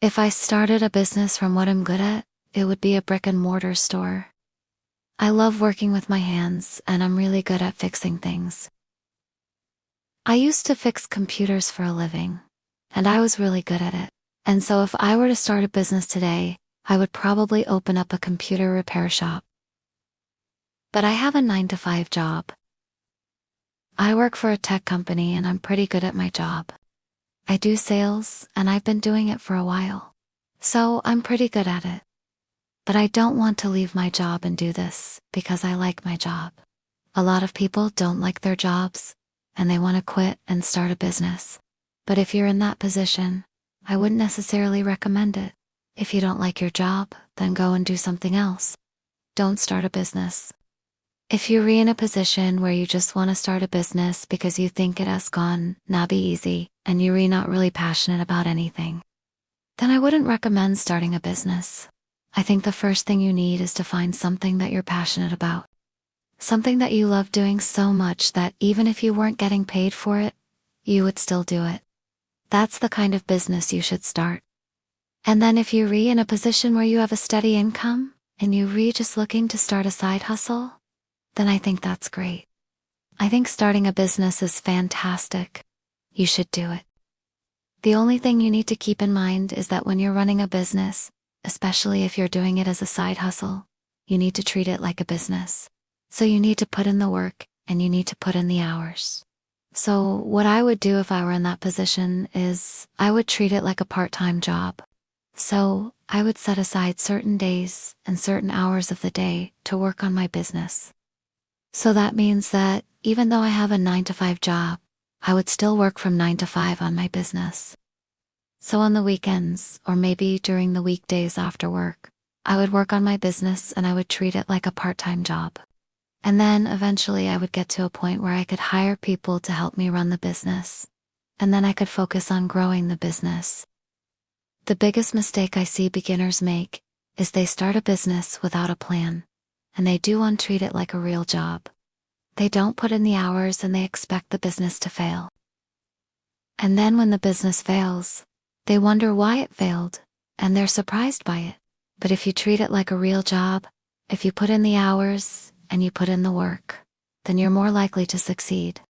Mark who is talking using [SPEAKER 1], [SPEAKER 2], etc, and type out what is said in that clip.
[SPEAKER 1] If I started a business from what I'm good at, it would be a brick and mortar store. I love working with my hands, and I'm really good at fixing things. I used to fix computers for a living, and I was really good at it. And so if I were to start a business today, I would probably open up a computer repair shop. But I have a 9-to-5 job. I work for a tech company and I'm pretty good at my job. I do sales and I've been doing it for a while. So I'm pretty good at it. But I don't want to leave my job and do this because I like my job. A lot of people don't like their jobs and they want to quit and start a business. But if you're in that position, I wouldn't necessarily recommend it. If you don't like your job, then go and do something else. Don't start a business. If you're in a position where you just want to start a business because you think it has gone not be easy and you're not really passionate about anything, then I wouldn't recommend starting a business. I think the first thing you need is to find something that you're passionate about. Something that you love doing so much that even if you weren't getting paid for it, you would still do it. That's the kind of business you should start. And then if you're in a position where you have a steady income and you're just looking to start a side hustle, then I think that's great. I think starting a business is fantastic. You should do it. The only thing you need to keep in mind is that when you're running a business, especially if you're doing it as a side hustle, you need to treat it like a business. So you need to put in the work and you need to put in the hours. So what I would do if I were in that position is I would treat it like a part-time job. So I would set aside certain days and certain hours of the day to work on my business. So that means that even though I have a 9-to-5 job, I would still work from 9 to 5 on my business. So on the weekends, or maybe during the weekdays after work, I would work on my business and I would treat it like a part-time job. And then eventually I would get to a point where I could hire people to help me run the business. And then I could focus on growing the business. The biggest mistake I see beginners make is they start a business without a plan, and they do treat it like a real job. They don't put in the hours and they expect the business to fail. And then when the business fails, they wonder why it failed, and they're surprised by it. But if you treat it like a real job, if you put in the hours and you put in the work, then you're more likely to succeed.